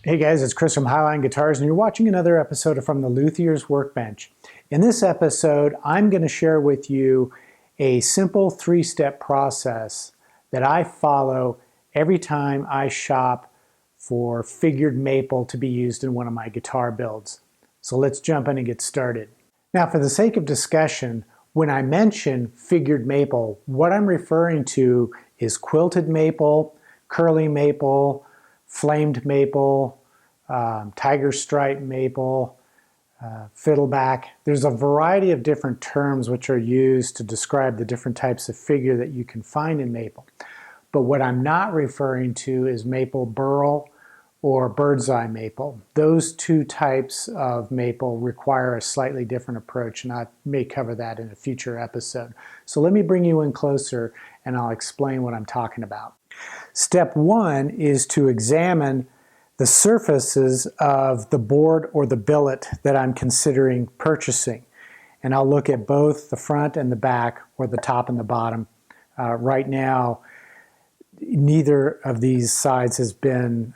Hey guys, it's Chris from Highline Guitars, and you're watching another episode of From the Luthier's Workbench. In this episode, I'm going to share with you a simple three-step process that I follow every time I shop for figured maple to be used in one of my guitar builds. So let's jump in and get started. Now, for the sake of discussion, when I mention figured maple, what I'm referring to is quilted maple, curly maple, flamed maple, tiger stripe maple, fiddleback. There's a variety of different terms which are used to describe the different types of figure that you can find in maple. But what I'm not referring to is maple burl or bird's eye maple. Those two types of maple require a slightly different approach, and I may cover that in a future episode. So let me bring you in closer and I'll explain what I'm talking about. Step one is to examine the surfaces of the board or the billet that I'm considering purchasing. And I'll look at both the front and the back, or the top and the bottom. Right now, neither of these sides has been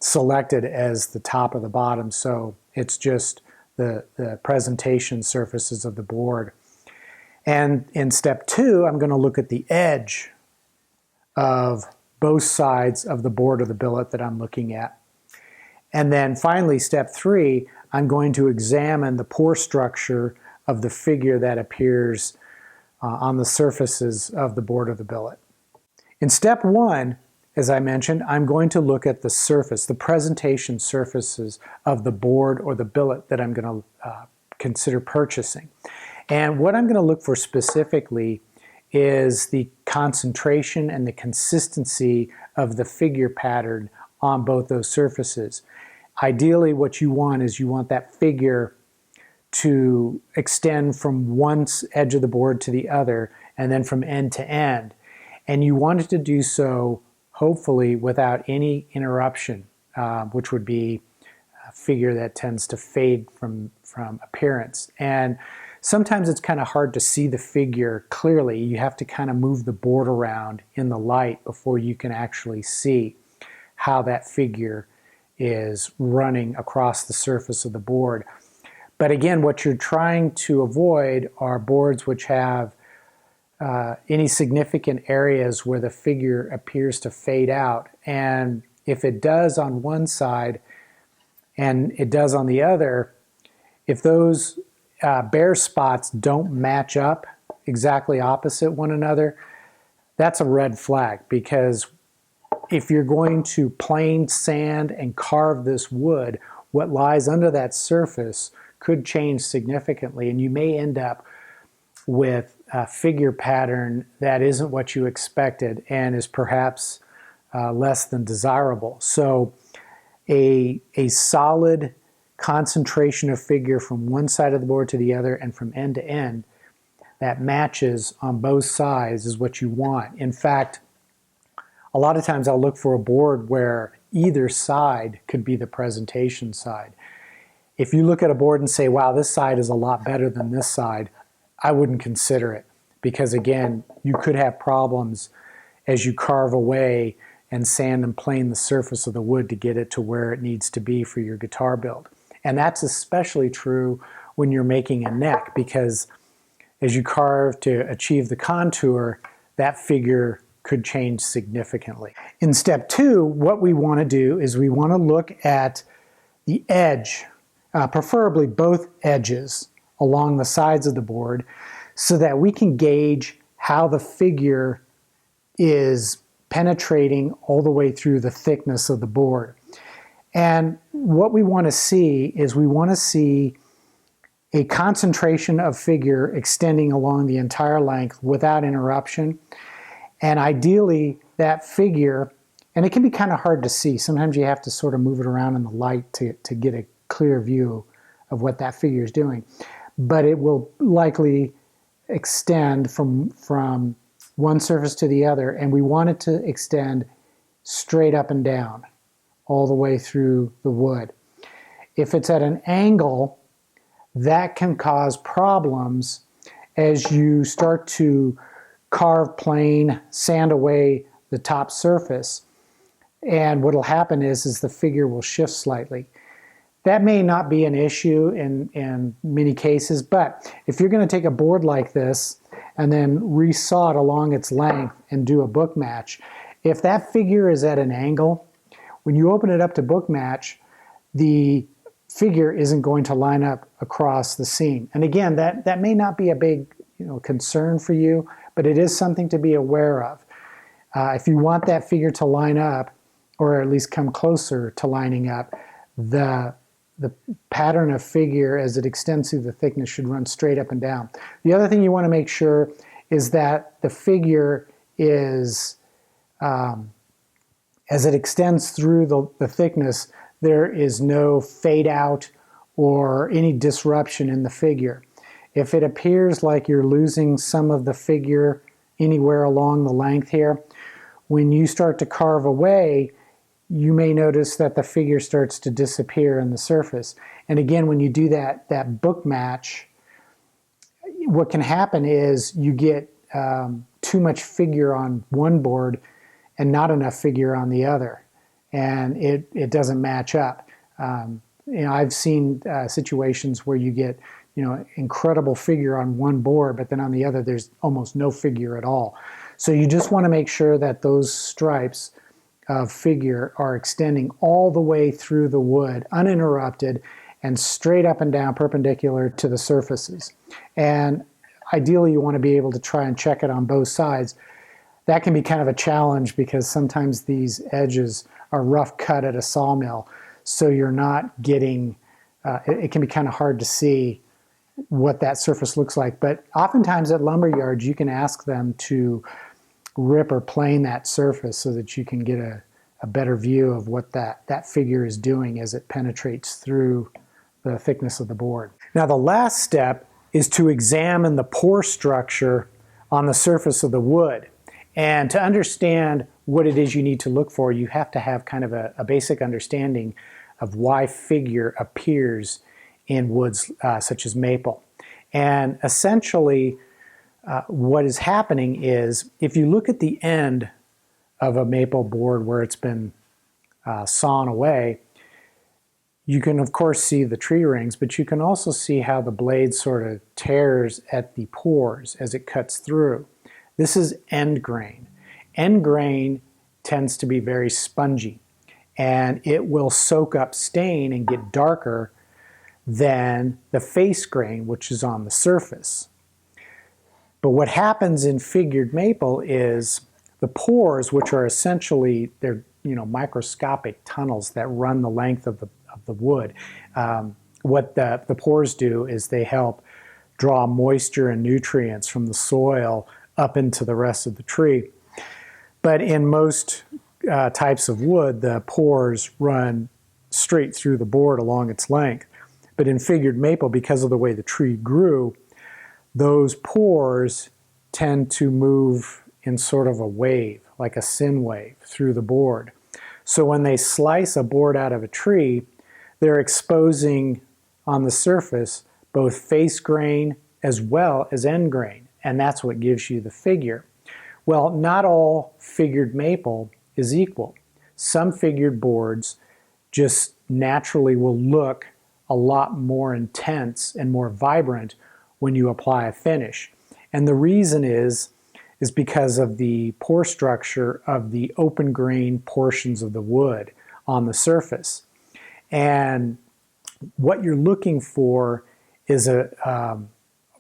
selected as the top or the bottom, so it's just the presentation surfaces of the board. And in step two, I'm going to look at the edge of both sides of the board or the billet that I'm looking at. And then finally, step three, I'm going to examine the pore structure of the figure that appears on the surfaces of the board or the billet. In step one, as I mentioned, I'm going to look at the surface, the presentation surfaces of the board or the billet that I'm going to consider purchasing. And what I'm going to look for specifically is the concentration and the consistency of the figure pattern on both those surfaces. Ideally, what you want is you want that figure to extend from one edge of the board to the other and then from end to end. And you want it to do so, hopefully, without any interruption, which would be a figure that tends to fade from appearance. And sometimes it's kind of hard to see the figure clearly. You have to kind of move the board around in the light before you can actually see how that figure is running across the surface of the board. But again, what you're trying to avoid are boards which have any significant areas where the figure appears to fade out. And if it does on one side and it does on the other, if those bare spots don't match up exactly opposite one another, that's a red flag, because if you're going to plane sand and carve this wood, what lies under that surface could change significantly, and you may end up with a figure pattern that isn't what you expected and is perhaps less than desirable. So a solid concentration of figure from one side of the board to the other and from end to end that matches on both sides is what you want. In fact, a lot of times I'll look for a board where either side could be the presentation side. If you look at a board and say, wow, this side is a lot better than this side, I wouldn't consider it, because again, you could have problems as you carve away and sand and plane the surface of the wood to get it to where it needs to be for your guitar build. And that's especially true when you're making a neck, because as you carve to achieve the contour, that figure could change significantly. In step two, what we want to do is we want to look at the edge, preferably both edges along the sides of the board, so that we can gauge how the figure is penetrating all the way through the thickness of the board. And what we want to see is we want to see a concentration of figure extending along the entire length without interruption. And ideally, that figure, and it can be kind of hard to see. Sometimes you have to sort of move it around in the light to get a clear view of what that figure is doing. But it will likely extend from one surface to the other, and we want it to extend straight up and down all the way through the wood. If it's at an angle, that can cause problems as you start to carve, plane, sand away the top surface. and what will happen is the figure will shift slightly. That may not be an issue in many cases, but if you're going to take a board like this and then resaw it along its length and do a book match, if that figure is at an angle, when you open it up to book match, the figure isn't going to line up across the seam. And again, that may not be a big concern for you, but it is something to be aware of. If you want that figure to line up, or at least come closer to lining up, the pattern of figure as it extends through the thickness should run straight up and down. The other thing you want to make sure is that the figure is, as it extends through the thickness, there is no fade out or any disruption in the figure. If it appears like you're losing some of the figure anywhere along the length here, when you start to carve away, you may notice that the figure starts to disappear in the surface. And again, when you do that book match, what can happen is you get too much figure on one board and not enough figure on the other, and it doesn't match up. I've seen situations where you get incredible figure on one board, but then on the other there's almost no figure at all. So you just want to make sure that those stripes of figure are extending all the way through the wood, uninterrupted, and straight up and down perpendicular to the surfaces. And ideally you want to be able to try and check it on both sides. That can be kind of a challenge because sometimes these edges are rough cut at a sawmill, so you're not getting, it can be kind of hard to see what that surface looks like. But oftentimes at lumber yards you can ask them to rip or plane that surface so that you can get a better view of what that figure is doing as it penetrates through the thickness of the board. Now the last step is to examine the pore structure on the surface of the wood. And to understand what it is you need to look for, you have to have kind of a basic understanding of why figure appears in woods such as maple. And essentially what is happening is, if you look at the end of a maple board where it's been sawn away, you can of course see the tree rings, but you can also see how the blade sort of tears at the pores as it cuts through. This is end grain. End grain tends to be very spongy, and it will soak up stain and get darker than the face grain, which is on the surface. But what happens in figured maple is the pores, which are essentially, they're microscopic tunnels that run the length of the wood. What the pores do is they help draw moisture and nutrients from the soil up into the rest of the tree. But in most types of wood, the pores run straight through the board along its length. But in figured maple, because of the way the tree grew, those pores tend to move in sort of a wave, like a sin wave, through the board. So when they slice a board out of a tree, they're exposing on the surface both face grain as well as end grain, and that's what gives you the figure. Well, not all figured maple is equal. Some figured boards just naturally will look a lot more intense and more vibrant when you apply a finish. And the reason is because of the pore structure of the open grain portions of the wood on the surface. And what you're looking for is a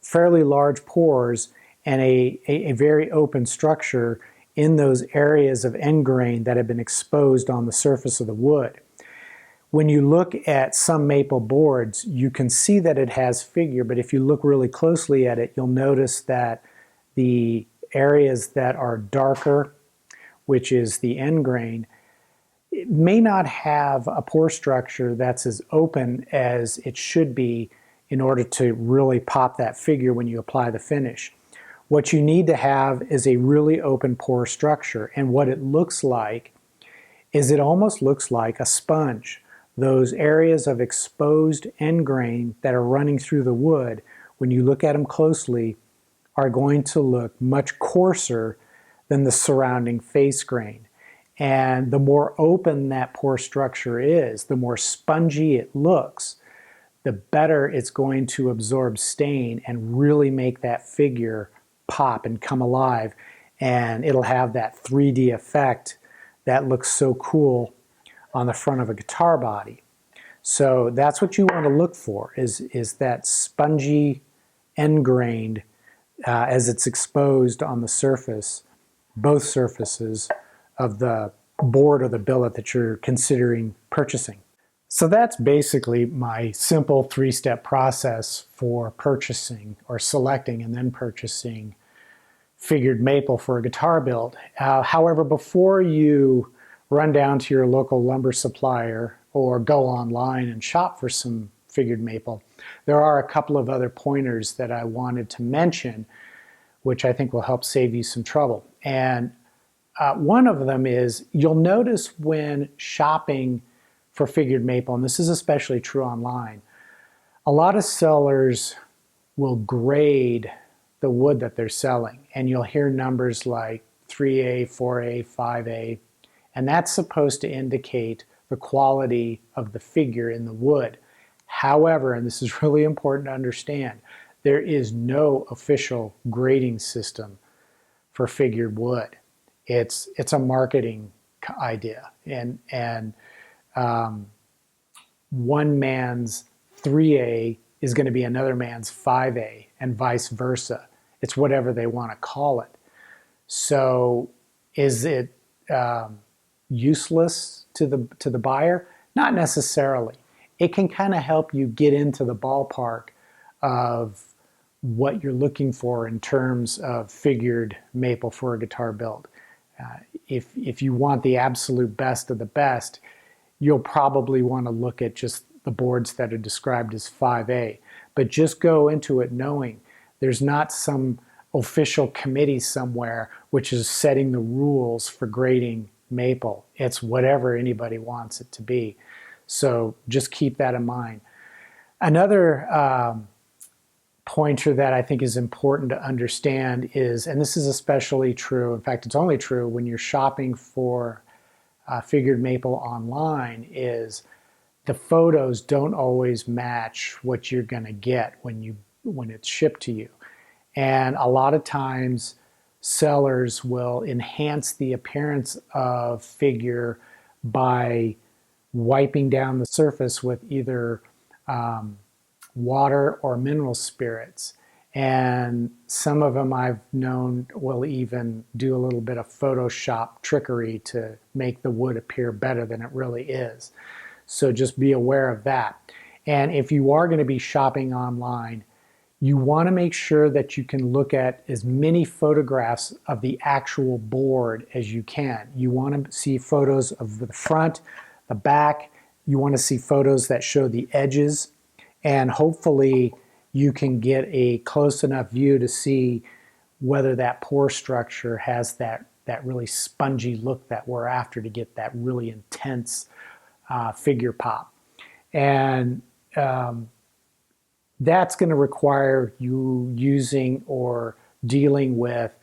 fairly large pores and a very open structure in those areas of end grain that have been exposed on the surface of the wood. When you look at some maple boards, you can see that it has figure, but if you look really closely at it, you'll notice that the areas that are darker, which is the end grain, it may not have a pore structure that's as open as it should be in order to really pop that figure when you apply the finish. What you need to have is a really open pore structure, and what it looks like is it almost looks like a sponge. Those areas of exposed end grain that are running through the wood, when you look at them closely, are going to look much coarser than the surrounding face grain. And the more open that pore structure is, the more spongy it looks, the better it's going to absorb stain and really make that figure pop and come alive. And it'll have that 3D effect that looks so cool on the front of a guitar body. So that's what you want to look for, is that spongy end grained as it's exposed on the surface, both surfaces of the board or the billet that you're considering purchasing. So that's basically my simple 3-step process for purchasing or selecting and then purchasing figured maple for a guitar build. However, before you run down to your local lumber supplier or go online and shop for some figured maple, there are a couple of other pointers that I wanted to mention, which I think will help save you some trouble. And one of them is, you'll notice when shopping for figured maple, and this is especially true online, a lot of sellers will grade the wood that they're selling, and you'll hear numbers like 3A, 4A, 5A, and that's supposed to indicate the quality of the figure in the wood. However, and this is really important to understand, there is no official grading system for figured wood. It's a marketing idea, and one man's 3A is going to be another man's 5A, and vice versa. It's whatever they want to call it. So is it useless to the buyer? Not necessarily. It can kind of help you get into the ballpark of what you're looking for in terms of figured maple for a guitar build. If you want the absolute best of the best, you'll probably want to look at just the boards that are described as 5A. But just go into it knowing there's not some official committee somewhere which is setting the rules for grading maple. It's whatever anybody wants it to be. So just keep that in mind. Another pointer that I think is important to understand is, and this is especially true, in fact it's only true when you're shopping for figured maple online, is the photos don't always match what you're going to get when it's shipped to you. And a lot of times sellers will enhance the appearance of figure by wiping down the surface with either water or mineral spirits. And some of them I've known will even do a little bit of Photoshop trickery to make the wood appear better than it really is. So just be aware of that. And if you are going to be shopping online, you want to make sure that you can look at as many photographs of the actual board as you can. You want to see photos of the front, the back. You want to see photos that show the edges, and hopefully you can get a close enough view to see whether that pore structure has that really spongy look that we're after to get that really intense figure pop. And that's going to require you using or dealing with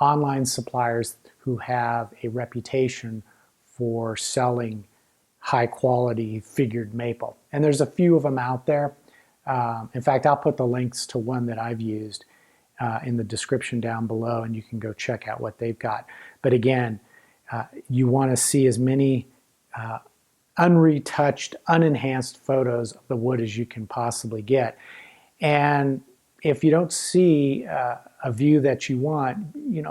online suppliers who have a reputation for selling high quality figured maple. And there's a few of them out there. In fact, I'll put the links to one that I've used in the description down below, and you can go check out what they've got. But again, you want to see as many unretouched, unenhanced photos of the wood as you can possibly get. And if you don't see a view that you want,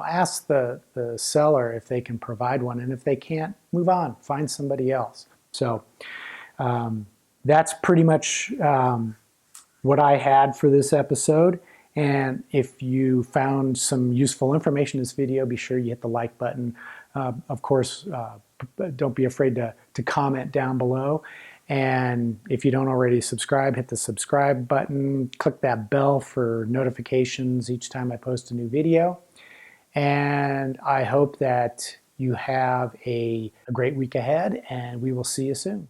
ask the seller if they can provide one, and if they can't, move on, find somebody else. So that's pretty much what I had for this episode. And if you found some useful information in this video, be sure you hit the like button. Of course, don't be afraid to comment down below. And if you don't already subscribe, hit the subscribe button, click that bell for notifications each time I post a new video. And I hope that you have a great week ahead, and we will see you soon.